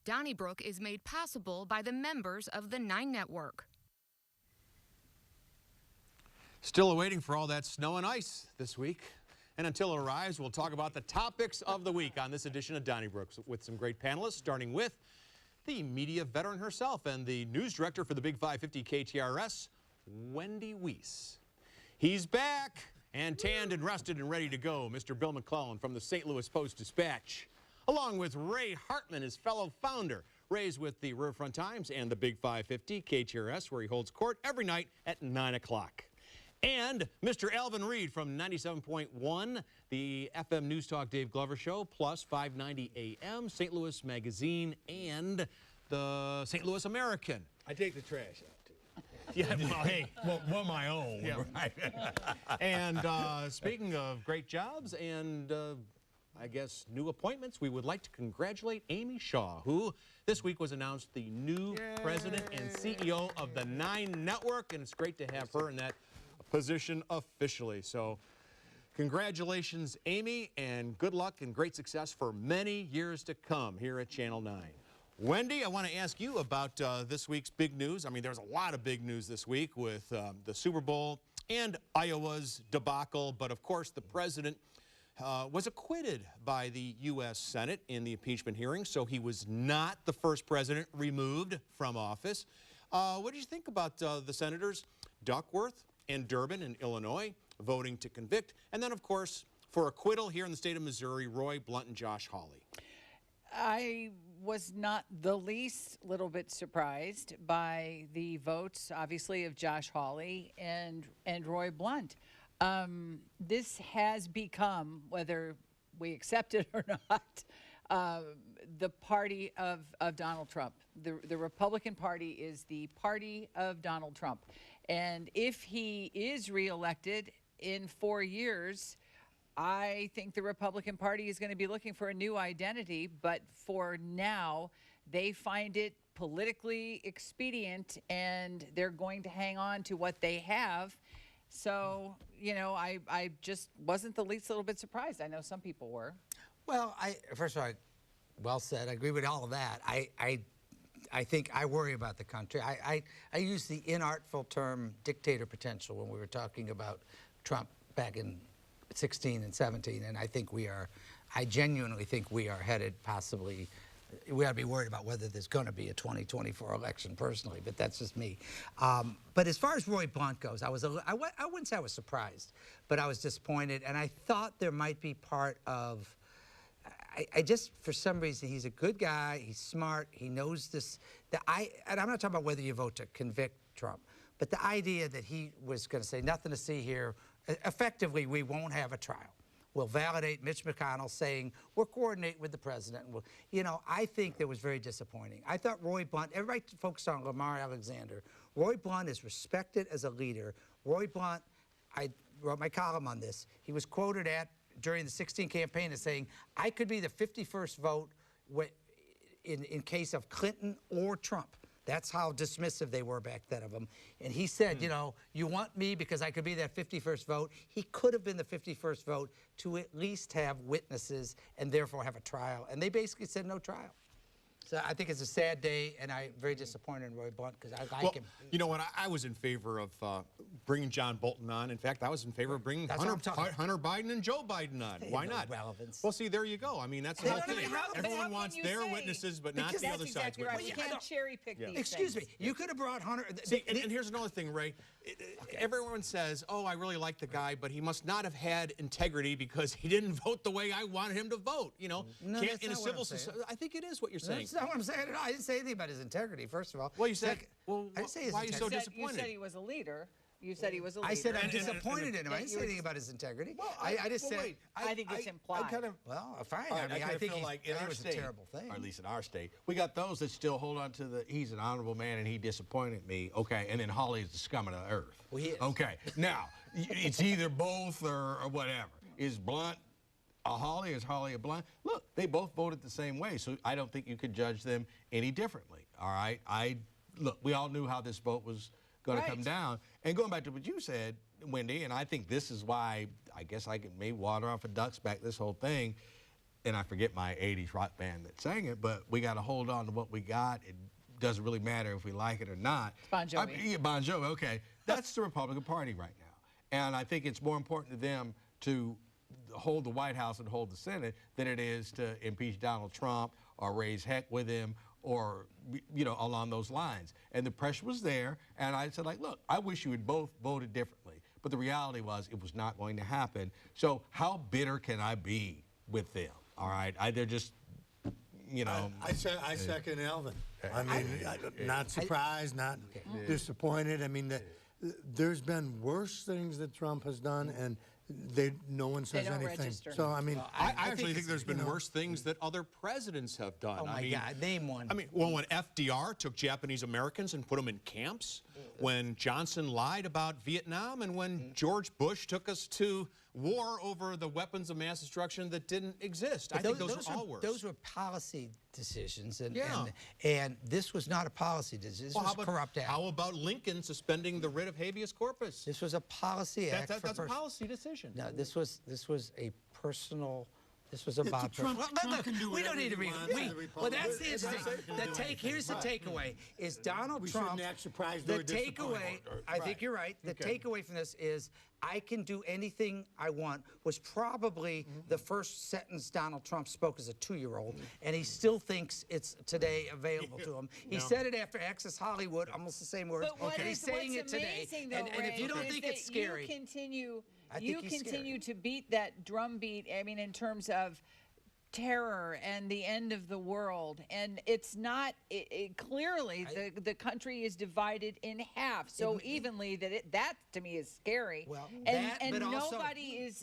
Donnybrook is made possible by the members of the 9 Network. Still awaiting for all that snow and ice this week. And until it arrives, we'll talk about the topics of the week on this edition of Donnybrook with some great panelists, starting with the media veteran herself and the news director for the Big 550 KTRS, Wendy Wiese. He's back and tanned and rested and ready to go, Mr. Bill McClellan from the St. Louis Post-Dispatch, along with Ray Hartmann, his fellow founder. Ray's with the Riverfront Times and the Big 550 KTRS, where he holds court every night at 9 o'clock. And Mr. Alvin Reid from 97.1, the FM News Talk Dave Glover Show, plus 590 AM, St. Louis Magazine, and the St. Louis American. I take the trash out, too. Yeah, well, hey. well, my own. Yeah. Right. And speaking of great jobs and, I guess, new appointments, we would like to congratulate Amy Shaw, who this week was announced the new president and CEO of the 9 Network, and it's great to have her in that position officially. So congratulations, Amy, and good luck and great success for many years to come here at Channel 9. Wendy, I want to ask you about this week's big news. I mean, there's a lot of big news this week with the Super Bowl and Iowa's debacle, but of course the president was acquitted by the U.S. Senate in the impeachment hearing, so he was not the first president removed from office. What do you think about the senators Duckworth and Durbin in Illinois voting to convict, and then, of course, for acquittal here in the state of Missouri, Roy Blunt and Josh Hawley? I was not the least little bit surprised by the votes, obviously, of Josh Hawley and Roy Blunt. This has become, whether we accept it or not, the party of Donald Trump. The Republican Party is the party of Donald Trump. And if he is reelected in 4 years, I think the Republican Party is going to be looking for a new identity. But for now, they find it politically expedient, and they're going to hang on to what they have. So, you know, I just wasn't the least little bit surprised. I know some people were. Well, first of all, well said. I agree with all of that. I think I worry about the country. I use the inartful term dictator potential when we were talking about Trump back in 16 and 17, and I think I genuinely think we are headed possibly, we ought to be worried about whether there's going to be a 2024 election personally, but that's just me. But as far as Roy Blunt goes, I wouldn't say I was surprised, but I was disappointed, and I thought there might be part of, I just, for some reason, he's a good guy, he's smart, he knows this, and I'm not talking about whether you vote to convict Trump, but the idea that he was going to say nothing to see here, effectively, we won't have a trial. We'll validate Mitch McConnell saying, we'll coordinate with the president. And you know, I think that was very disappointing. I thought Roy Blunt, everybody focused on Lamar Alexander. Roy Blunt is respected as a leader. Roy Blunt, I wrote my column on this. He was quoted during the 2016 campaign as saying, I could be the 51st vote in case of Clinton or Trump. That's how dismissive they were back then of him. And he said, you know, you want me because I could be that 51st vote. He could have been the 51st vote to at least have witnesses and therefore have a trial. And they basically said no trial. So I think it's a sad day, and I'm very disappointed in Roy Blunt because I like him. You know what? I was in favor of bringing John Bolton on. In fact, I was in favor of bringing Hunter Biden and Joe Biden on. Why not? Relevance. Well, see, there you go. I mean, that's the whole thing. Everyone wants their witnesses, but not the other side's witnesses. Right. You can't cherry pick these Excuse things. me. You could have brought Hunter. See, and here's another thing, Ray. Everyone says, oh, I really like the guy, but he must not have had integrity because he didn't vote the way I wanted him to vote. You know, no, can't, in a civil society. I think it is what you're saying. That's not what I'm saying at all. I didn't say anything about his integrity, first of all. Well, you said, well, I didn't say his why are you so disappointed? You said he was a leader. You said he was a leader. I said I'm And- disappointed in him. I didn't say anything about his integrity. I just said. I think it's implied. Well, fine. All right, I mean, I I think feel like in it our was a state, terrible thing. or at least in our state, we got those that still hold on to he's an honorable man and he disappointed me. Okay, and then Hawley is the scum of the earth. Well, he is. Okay, now it's either both or whatever. Is Blunt a Hawley or is Hawley a Blunt? Look, they both voted the same way, so I don't think you could judge them any differently. All right, look, we all knew how this vote was going to come down. And going back to what you said, Wendy, and I think this is why I guess I could maybe water off a duck's back this whole thing, and I forget my 80s rock band that sang it, but we got to hold on to what we got. It doesn't really matter if we like it or not. Bon Jovi. Yeah, Bon Jovi, okay. That's the Republican Party right now. And I think it's more important to them to hold the White House and hold the Senate than it is to impeach Donald Trump or raise heck with him or, you know, along those lines. And the pressure was there, and I said, like, look, I wish you had both voted differently. But the reality was it was not going to happen. So how bitter can I be with them? All right, they're just, you know. I second Alvin. I mean, not surprised, not disappointed. I mean, there's been worse things that Trump has done, and no one says don't anything. register. So I mean, I actually think there's been worse things that other presidents have done. Oh my God, name one. I mean, well, when FDR took Japanese Americans and put them in camps, when Johnson lied about Vietnam, and when George Bush took us to war over the weapons of mass destruction that didn't exist. I think those are all worse. Those were policy decisions, Yeah. and this was not a policy decision. This was a corrupt act. How about Lincoln suspending the writ of habeas corpus? This was a policy act. That's a policy decision. No, this was a personal. This was about Trump can do we don't whatever need to he read. wants as a Well, that's the Republican. interesting. Here's the takeaway: is Donald We Trump. shouldn't act surprised The or disappointed. takeaway. I think you're right. The takeaway from this is I can do anything I want. Was probably the first sentence Donald Trump spoke as a 2-year-old, and he still thinks it's today available to him. He said it after Access Hollywood, almost the same words. But what and he's saying it what's today. amazing, though, And if you Ray, don't is think that it's scary. You continue to beat that drum beat, I mean, in terms of terror and the end of the world, and it's not clearly the country is divided in half so evenly that to me is scary. Well, and but also-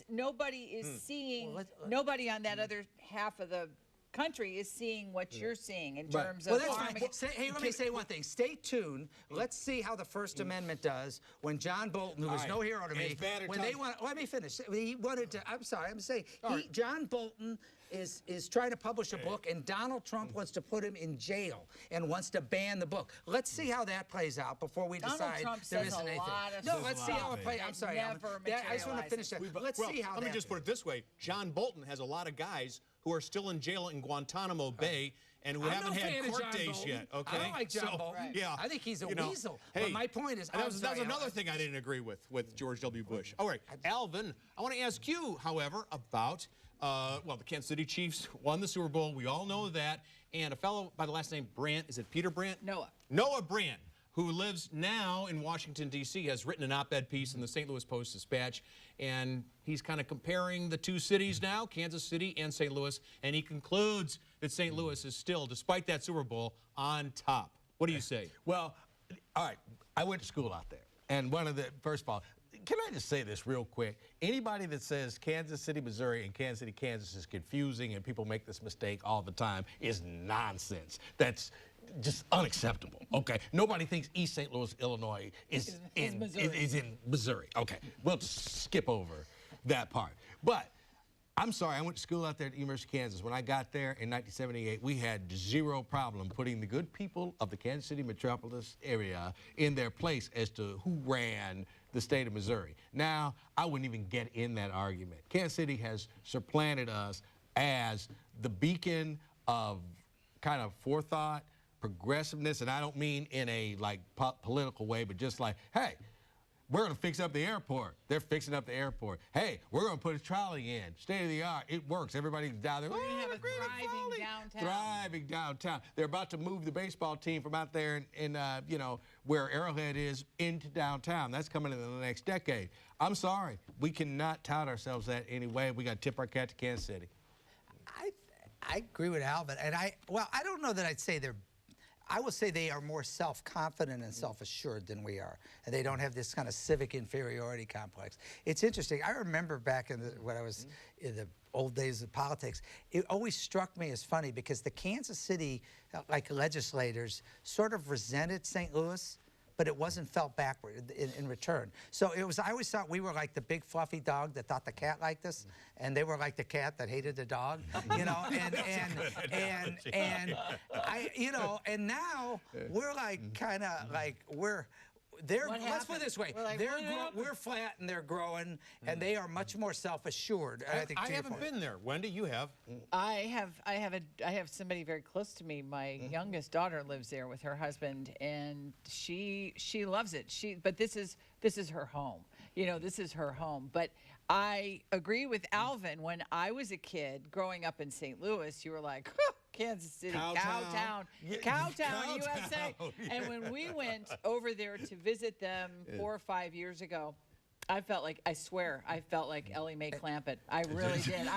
nobody is seeing, nobody on that other half of the country is seeing what you're seeing in terms of Well, that's fine. Armageddon. Hey, let me say one thing. Stay tuned. Let's see how the First Amendment does when John Bolton, who was no hero to me, when they want. Let me finish. He wanted to. I'm sorry. I'm saying John Bolton is trying to publish a book, and Donald Trump wants to put him in jail and wants to ban the book. Let's see how that plays out before we Donald decide Trump there says isn't a anything. lot of No, let's see how it plays. that I'm sorry, Alvin. never I just want to finish that. Let's see how Let me just put it this way. John Bolton has a lot of guys who are still in jail in Guantanamo Bay and who haven't had court days yet. Okay, I don't like John Bolton. Yeah, I think he's a you know, weasel. Hey, but my point is, that was another thing I didn't agree with George W. Bush. All right, Alvin, I want to ask you, however, about well, the Kansas City Chiefs won the Super Bowl. We all know that. And a fellow by the last name Brandt, is it Peter Brandt? Noah Brandt, who lives now in Washington, D.C., has written an op-ed piece in the St. Louis Post-Dispatch, and he's kind of comparing the two cities now, Kansas City and St. Louis, and he concludes that St. Louis is still, despite that Super Bowl, on top. What do you say? Well, all right, I went to school out there, and first of all, can I just say this real quick? Anybody that says Kansas City, Missouri, and Kansas City, Kansas is confusing and people make this mistake all the time is nonsense. That's just unacceptable. Okay, nobody thinks East St. Louis, Illinois is in Missouri. Okay, we'll just skip over that part. But I'm sorry, I went to school out there at the University of Kansas. When I got there in 1978, we had zero problem putting the good people of the Kansas City metropolis area in their place as to who ran the state of Missouri. Now, I wouldn't even get in that argument. Kansas City has supplanted us as the beacon of kind of forethought, progressiveness, and I don't mean in a political way, but just like, hey, we're going to fix up the airport. They're fixing up the airport. Hey, we're going to put a trolley in. State of the art. It works. Everybody's down there. We're going to have a thriving downtown. Thriving downtown. They're about to move the baseball team from out there in you know, where Arrowhead is into downtown. That's coming in the next decade. I'm sorry. We cannot tout ourselves that anyway. We got to tip our cap to Kansas City. I agree with Alvin, and I don't know that I'd say they're. I will say they are more self-confident and self-assured than we are, and they don't have this kind of civic inferiority complex. It's interesting. I remember back in when I was in the old days of politics, it always struck me as funny because the Kansas City legislators sort of resented St. Louis, but it wasn't felt backward in return. So it was, I always thought we were like the big fluffy dog that thought the cat liked us, and they were like the cat that hated the dog, you know, and now we're like kind of like let's put it this way, Like, we're flat and they're growing, and they are much more self-assured. I haven't been there. Wendy, you have. I have somebody very close to me. My youngest daughter lives there with her husband, and she loves it. But this is her home. You know, this is her home. But I agree with Alvin. When I was a kid growing up in St. Louis, you were like, Kansas City, Cowtown, USA. Yeah. And when we went over there to visit them 4 or 5 years ago, I felt like, I swear, I felt like Ellie Mae Clampett. I really did.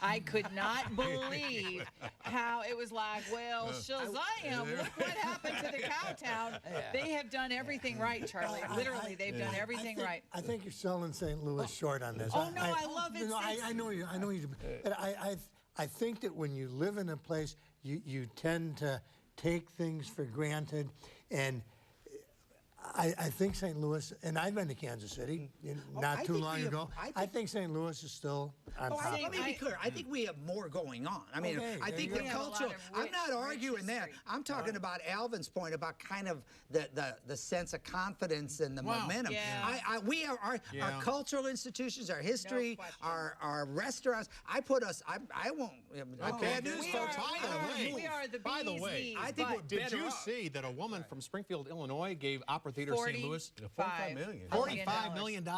I could not believe how it was like, well, Shazam, look what happened to the Cowtown. They have done everything right, Charlie. Literally, they've done everything right. I think you're selling St. Louis short on this. Oh, no, I love it. No, I know you. I know you. But I think that when you live in a place, you tend to take things for granted, and I think St. Louis, and I've been to Kansas City not too long ago. I think St. Louis is still on top. Let me be clear. I think we have more going on. I mean, I think the cultural. I'm not arguing that. I'm talking about Alvin's point about kind of the sense of confidence and the momentum. Yeah. We are our cultural institutions, our history, our restaurants. I put us. I won't. Bad news, folks. We are the By the way, I think we're did better you off. see that a woman from Springfield, Illinois, gave Opera Theater St. Louis $45 million. $45 million.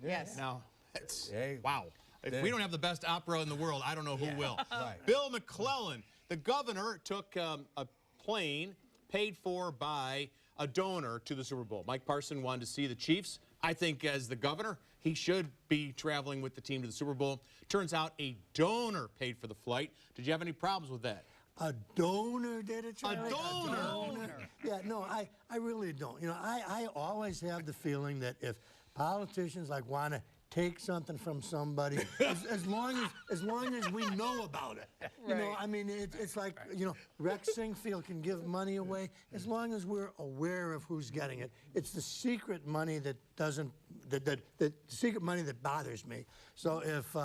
Yes. Now, it's Hey. wow. If we don't have the best opera in the world, I don't know who will. Right. Bill McClellan, the governor, took a plane paid for by a donor to the Super Bowl. Mike Parson wanted to see the Chiefs. I think as the governor, he should be traveling with the team to the Super Bowl. Turns out a donor paid for the flight. Did you have any problems with that? A donor did it, Charlie? A donor. Yeah, no, I really don't. You know, I always have the feeling that if politicians want to take something from somebody, as long as we know about it. You know, I mean, it's like, you know, Rex Singfield can give money away as long as we're aware of who's getting it. It's the secret money that doesn't, the secret money that bothers me. So if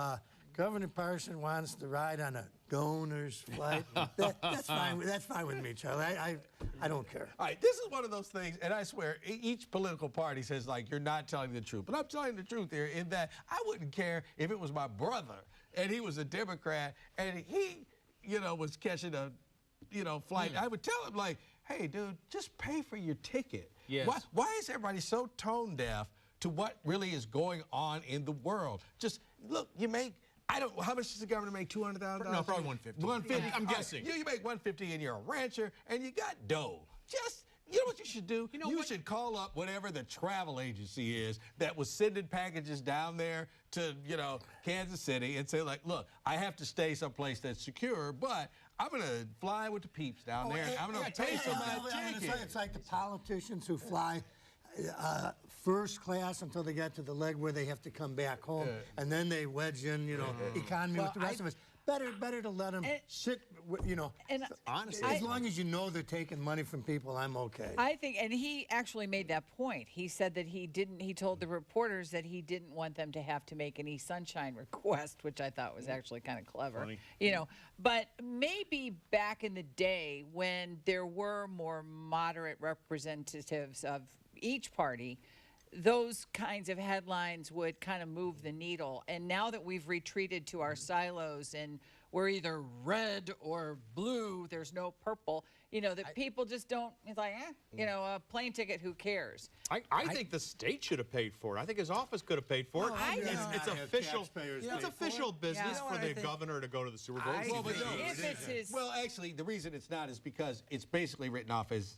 Governor Parson wants to ride on a donor's flight, that's fine. That's fine with me, Charlie. I don't care. All right, this is one of those things, and I swear, each political party says, like, you're not telling the truth. But I'm telling the truth here in that I wouldn't care if it was my brother and he was a Democrat and he, you know, was catching a, you know, flight. I would tell him, like, hey, dude, just pay for your ticket. Yes. Why is everybody so tone deaf to what really is going on in the world? Just, look, you make... how much does the governor make? $200,000? No, probably 150. 150. I'm guessing. You make 150 and you're a rancher and you got dough. Just, you know what you should do? You should call up whatever the travel agency is that was sending packages down there to, you know, Kansas City and say, like, look, I have to stay someplace that's secure, but I'm going to fly with the peeps down there and I'm going to pay for my ticket. It's like the politicians who fly first class until they get to the leg where they have to come back home, and then they wedge in, you know, economy with the rest of us. Better to let them sit, you know. And honestly, as long as you know they're taking money from people, I'm okay. I think, and he actually made that point. He said that he told the reporters that he didn't want them to have to make any sunshine request, which I thought was actually kind of clever. Funny. You know, but maybe back in the day when there were more moderate representatives of each party, those kinds of headlines would kind of move the needle. And now that we've retreated to our silos and we're either red or blue, there's no purple, you know, that people just don't, it's like, you know, a plane ticket, who cares? I think the state should have paid for it. I think his office could have paid for it. It's official. It's official business for the governor to go to the Super Bowl. Well, actually, the reason it's not is because it's basically written off as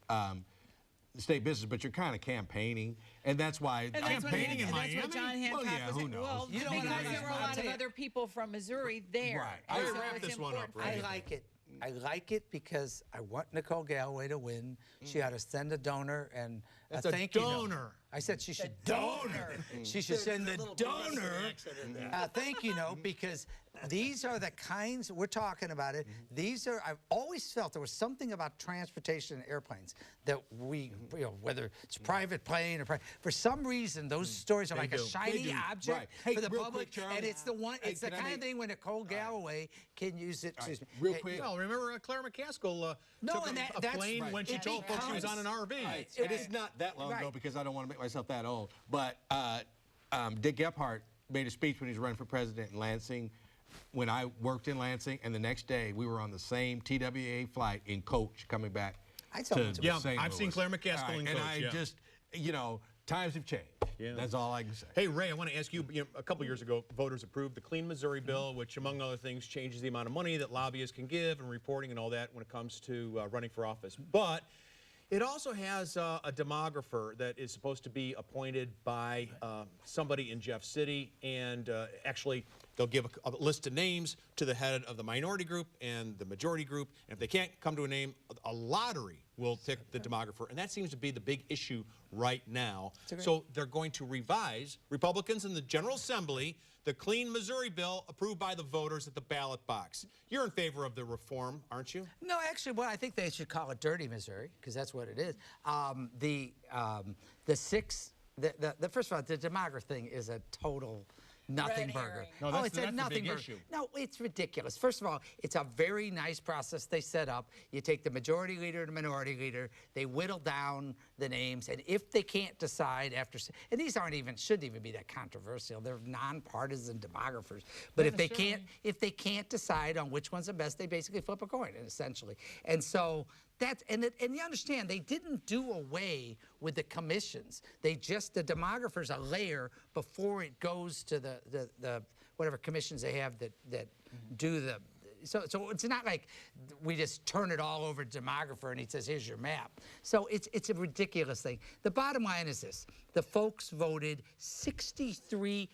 state business, but you're kind of campaigning, and that's why campaigning in Miami. That's what John Hancock was who knows? Well, because there were a lot of other people from Missouri there. Right. I So wrap it's this one up, important. right? I like it. I like it because I want Nicole Galloway to win. She ought to send a donor and That's a a thank you note. donor. I said she should she should send the donor thank you note, because these are the kinds we're talking about it. These are, I've always felt there was something about transportation and airplanes that we, whether it's private plane or for some reason those stories are like a shiny object for the public, and it's the one. It's the kind of thing when Nicole Galloway can use it. Excuse me. Real quick. Well, remember Claire McCaskill took a plane when she told folks she was on an RV. It is not that long ago, because I don't want to make myself that old. But Dick Gephardt made a speech when he was running for president in Lansing, when I worked in Lansing, and the next day we were on the same TWA flight in coach coming back to St. I've seen Claire McCaskill in coach. And I just, times have changed. Yeah. That's all I can say. Hey, Ray, I want to ask you, a couple years ago, voters approved the Clean Missouri bill, which, among other things, changes the amount of money that lobbyists can give and reporting and all that when it comes to running for office. But it also has a demographer that is supposed to be appointed by somebody in Jeff City, and actually they'll give a list of names to the head of the minority group and the majority group, and if they can't come to a name, a lottery will pick the demographer, and that seems to be the big issue right now. So they're going to revise, Republicans in the General Assembly, the Clean Missouri bill approved by the voters at the ballot box. You're in favor of the reform, aren't you? No, actually, well, I think they should call it Dirty Missouri, because that's what it is. First of all, the demographer thing is a total nothing burger. No, that's, it's a nothing burger. Issue. No, it's ridiculous. First of all, it's a very nice process they set up. You take the majority leader and the minority leader, they whittle down the names, and if they can't decide after, and these shouldn't even be that controversial. They're nonpartisan demographers. But if they can't decide on which one's the best, they basically flip a coin, essentially. And so and you understand, they didn't do away with the commissions. The demographer's a layer before it goes to the whatever commissions they have that do the. So it's not like we just turn it all over to demographer and he says, here's your map. So it's a ridiculous thing. The bottom line is this. The folks voted 63%.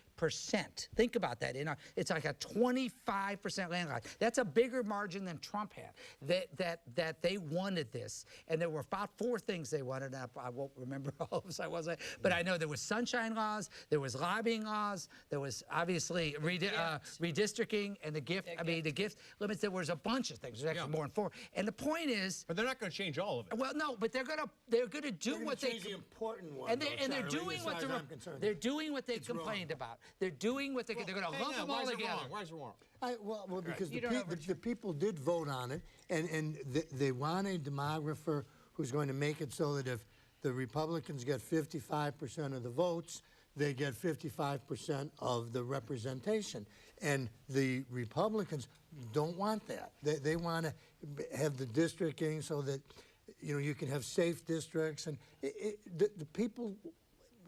Think about that. It's like a 25% landslide. That's a bigger margin than Trump had. That they wanted this, and there were about 4 things they wanted. I won't remember all of them, but I know there was sunshine laws, there was lobbying laws, there was obviously redistricting, and the gift limits. There was a bunch of things. There's actually more than 4. And the point is, but they're not going to change all of it. Well, no, but they're gonna do what they. The important one. And they're doing what they complained about. They're doing what they're going to lump them all together. Why is it wrong? Well, because the people did vote on it, and they want a demographer who's going to make it so that if the Republicans get 55% of the votes, they get 55% of the representation. And the Republicans don't want that. They want to have the districting so that you can have safe districts, and the people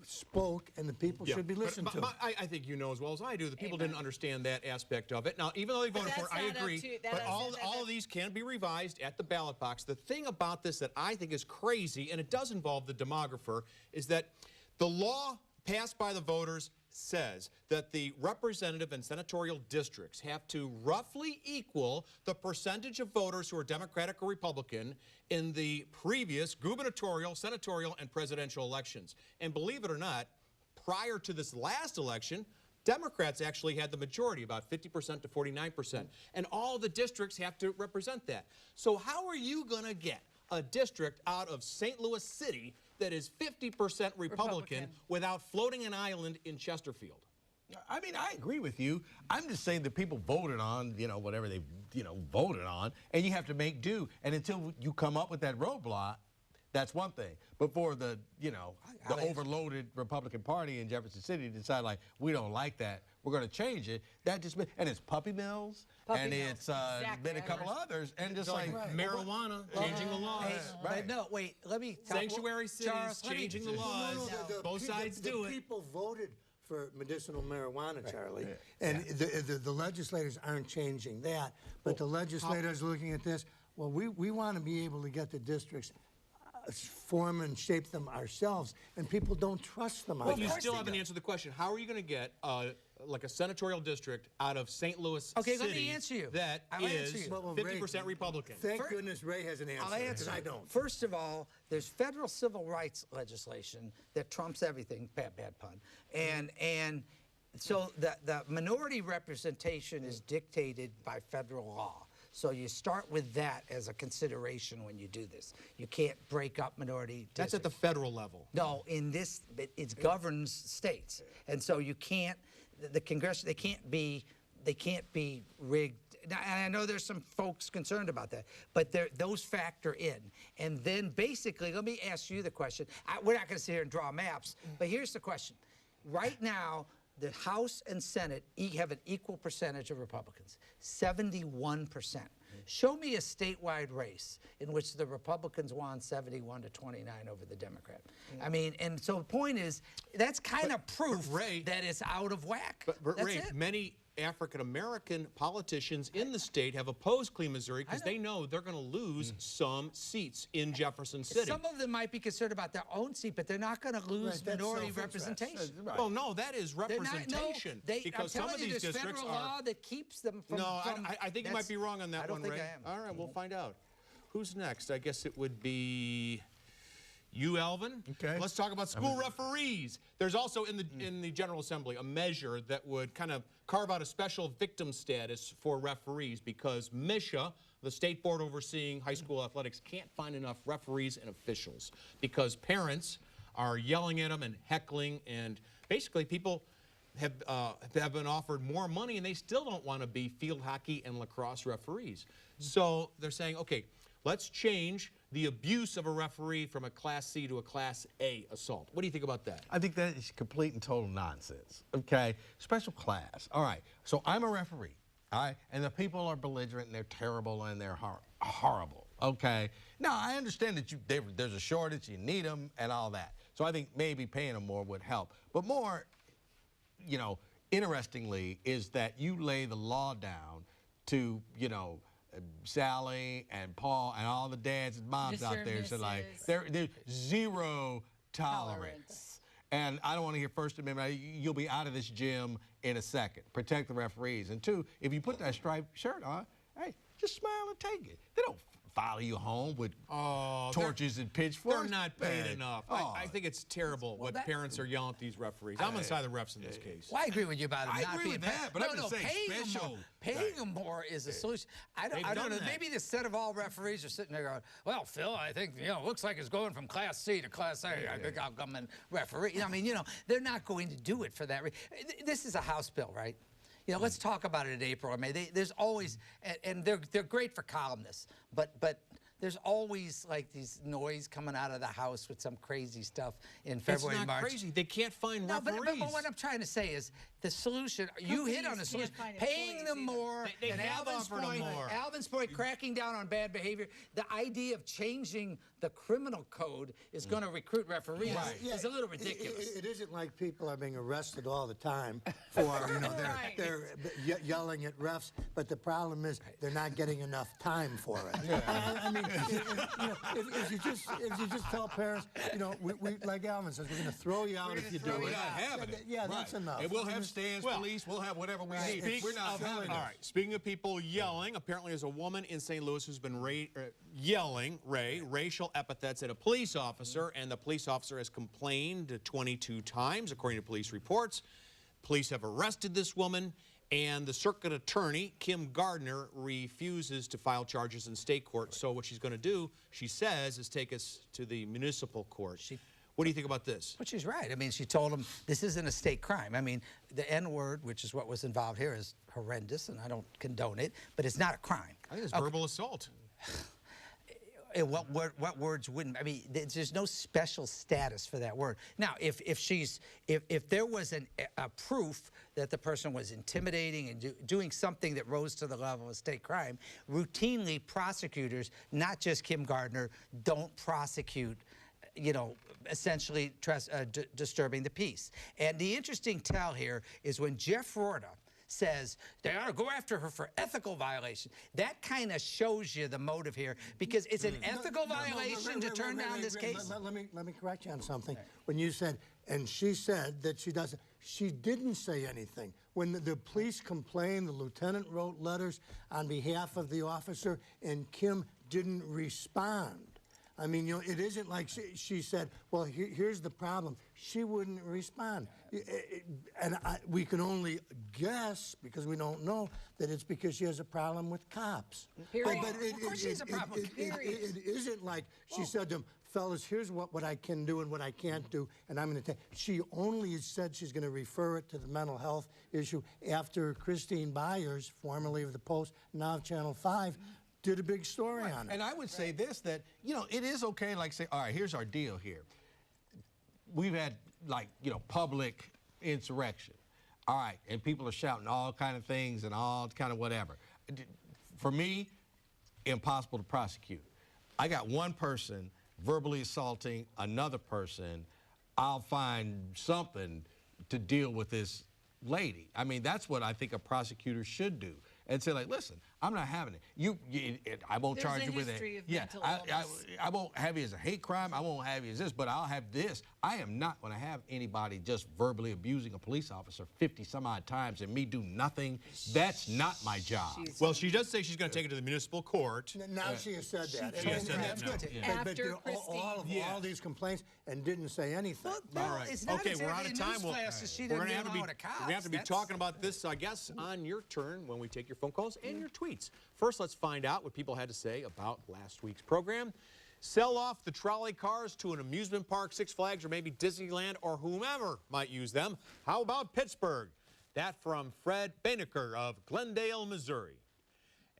spoke, and the people should be listened to. I think you know as well as I do, the people didn't understand that aspect of it. Now, even though they voted for it, I agree, but all of these can be revised at the ballot box. The thing about this that I think is crazy, and it does involve the demographer, is that the law passed by the voters says that the representative and senatorial districts have to roughly equal the percentage of voters who are Democratic or Republican in the previous gubernatorial, senatorial, and presidential elections. And believe it or not, prior to this last election, Democrats actually had the majority, about 50% to 49%. And all the districts have to represent that. So how are you going to get a district out of St. Louis City that is 50% Republican without floating an island in Chesterfield? I mean, I agree with you. I'm just saying that people voted on, whatever they, voted on, and you have to make do. And until you come up with that roadblock, that's one thing. But for the, the overloaded Republican Party in Jefferson City to decide, like, we don't like that, we're going to change it, that just, and it's puppy mills, it's been a couple others, and just like marijuana, changing the laws. But no, wait, let me talk. Sanctuary cities, changing the laws. Both sides do it. The people voted for medicinal marijuana, Charlie, and the legislators aren't changing that, but the legislators looking at this, well, we want to be able to get the districts form and shape them ourselves, and people don't trust them. But you still haven't answered the question. How are you going to get like a senatorial district out of St. Louis Okay, City let me answer you. that I'll answer is you. 50% Republican? Thank goodness Ray has an answer. I'll answer. I don't. First of all, there's federal civil rights legislation that trumps everything. Bad pun. And so the minority representation is dictated by federal law. So you start with that as a consideration when you do this. You can't break up minority districts. That's at the federal level. No, in this, it governs states, and so you can't. The Congress, they can't be rigged. Now, and I know there's some folks concerned about that, but those factor in. And then basically, let me ask you the question. We're not going to sit here and draw maps, but here's the question. Right now, the House and Senate have an equal percentage of Republicans, 71%. Show me a statewide race in which the Republicans won 71 to 29 over the Democrat. I mean, and so the point is, that's kind of proof that it's out of whack. But Ray, many African-American politicians in the state have opposed Clean Missouri because they know they're going to lose some seats in Jefferson City. Some of them might be concerned about their own seat, but they're not going to lose minority representation. Well, no, that is representation. Because some of these districts federal law that keeps them from... No, I think you might be wrong on that one, Ray. I don't think I am. All right, we'll find out. Who's next? I guess it would be... You, Alvin? Okay. Let's talk about school referees. There's also in the General Assembly a measure that would kind of carve out a special victim status for referees because MSHA, the state board overseeing high school athletics, can't find enough referees and officials because parents are yelling at them and heckling, and basically people have been offered more money and they still don't want to be field hockey and lacrosse referees. So they're saying, okay, let's change the abuse of a referee from a Class C to a Class A assault. What do you think about that? I think that is complete and total nonsense, okay? Special class. All right, so I'm a referee, all right? And the people are belligerent and they're terrible and they're horrible, okay? Now, I understand that there's a shortage, you need them and all that. So I think maybe paying them more would help. But more, you know, interestingly, is that you lay the law down to, you know, Sally and Paul and all the dads and moms out there said, like, there's zero tolerance. And I don't want to hear First Amendment, you'll be out of this gym in a second. Protect the referees. And two, if you put that striped shirt on, hey, just smile and take it. They don't follow you home with torches and pitchforks. They're not paid enough. I think it's terrible what parents are yelling at these referees. I'm on the side of the refs in this case. Well, I agree with you about it. I agree with that, but I'm just saying special. Paying them more is a solution. I don't know. Maybe the set of all referees are sitting there going, well, Phil, I think, you know, it looks like it's going from Class C to Class A. I think I'll come and referee. I mean, you know, they're not going to do it for that reason. This is a House bill, right? You know, let's talk about it in April or May. There's always, and they're great for columnists, but there's always like these noise coming out of the House with some crazy stuff in February and March. It's not crazy. They can't find referees. But what I'm trying to say is the solution, you hit on the solution, paying them more, and Alvin's point, cracking down on bad behavior. The idea of changing the criminal code is going to recruit referees is a little ridiculous. It isn't like people are being arrested all the time for, you know, they're yelling at refs, but the problem is they're not getting enough time for it. I mean, you know, if you just tell parents, you know, we like Alvin says, we're going to throw you out if you do it. We're not having it. Yeah, that's enough. And we'll have stands, police, we'll have whatever we need. We're not having it. All right, speaking of people yelling, apparently there's a woman in St. Louis who's been yelling, racial epithets at a police officer, and the police officer has complained 22 times, according to police reports. Police have arrested this woman, and the circuit attorney, Kim Gardner, refuses to file charges in state court. So what she's going to do, she says, is take us to the municipal court. What do you think about this? Well, she's right. I mean, she told him this isn't a state crime. I mean, the N-word, which is what was involved here, is horrendous, and I don't condone it, but it's not a crime. I think it's verbal assault. What words wouldn't? I mean, there's no special status for that word. Now, if there was a proof that the person was intimidating and doing something that rose to the level of state crime, routinely prosecutors, not just Kim Gardner, don't prosecute, you know, essentially disturbing the peace. And the interesting tell here is when Jeff Rorta says they ought to go after her for ethical violation. That kind of shows you the motive here, because it's an ethical violation to turn down this case. Let me correct you on something. When you said, and she said that she doesn't, she didn't say anything. When the police complained, the lieutenant wrote letters on behalf of the officer, and Kim didn't respond. I mean, you know, it isn't like she said, well, here's the problem. She wouldn't respond. And we can only guess, because we don't know, that it's because she has a problem with cops. Period. But of course she has a problem. It isn't like she said to them, fellas, here's what I can do and what I can't do, and I'm going to take. She only said she's going to refer it to the mental health issue after Christine Byers, formerly of the Post, now of Channel 5, did a big story on it. And I would say this, that, you know, it is okay, like, say, all right, here's our deal here. We've had, like, you know, public insurrection. All right, and people are shouting all kind of things and all kind of whatever. For me, impossible to prosecute. I got one person verbally assaulting another person. I'll find something to deal with this lady. I mean, that's what I think a prosecutor should do. And say, like, listen, I'm not having it. I won't charge you with it. Yeah, I won't have you as a hate crime. I won't have you as this, but I'll have this. I am not going to have anybody just verbally abusing a police officer 50 some odd times and me do nothing. That's not my job. Well, she does say she's going to take it to the municipal court. Now she has said that. She has said that now. But After all these complaints and didn't say anything. Well, All right. it's not Okay, we're out exactly of a time. newsflash. She We're didn't going to have deal to be with the cops. we're going to have to be talking about this, I guess, on your turn when we take your phone calls and your tweets. First, let's find out what people had to say about last week's program. Sell off the trolley cars to an amusement park, Six Flags, or maybe Disneyland, or whomever might use them. How about Pittsburgh? That from Fred Bainaker of Glendale, Missouri.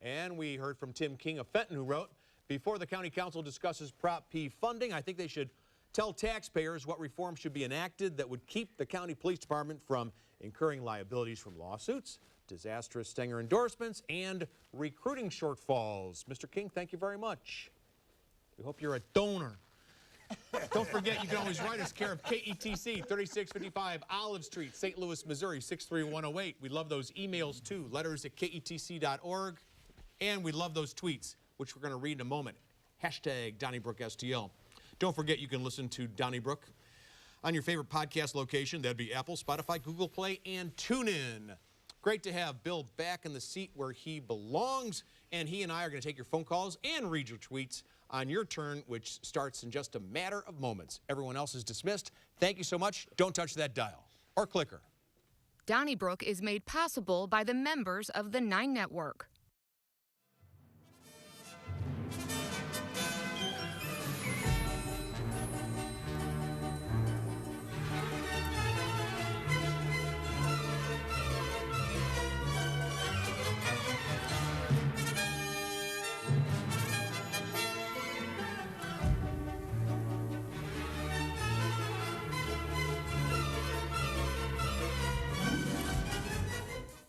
And we heard from Tim King of Fenton, who wrote, before the county council discusses Prop P funding, I think they should tell taxpayers what reforms should be enacted that would keep the county police department from incurring liabilities from lawsuits, disastrous Stenger endorsements, and recruiting shortfalls. Mr. King, thank you very much. We hope you're a donor. Don't forget, you can always write us, care of KETC, 3655 Olive Street, St. Louis, Missouri, 63108. We love those emails, too. Letters at ketc.org. And we love those tweets, which we're going to read in a moment. Hashtag Donnybrook STL. Don't forget, you can listen to Donnybrook on your favorite podcast location. That'd be Apple, Spotify, Google Play, and TuneIn. Great to have Bill back in the seat where he belongs, and he and I are going to take your phone calls and read your tweets on your turn, which starts in just a matter of moments. Everyone else is dismissed. Thank you so much. Don't touch that dial or clicker. Donnybrook is made possible by the members of the 9 Network.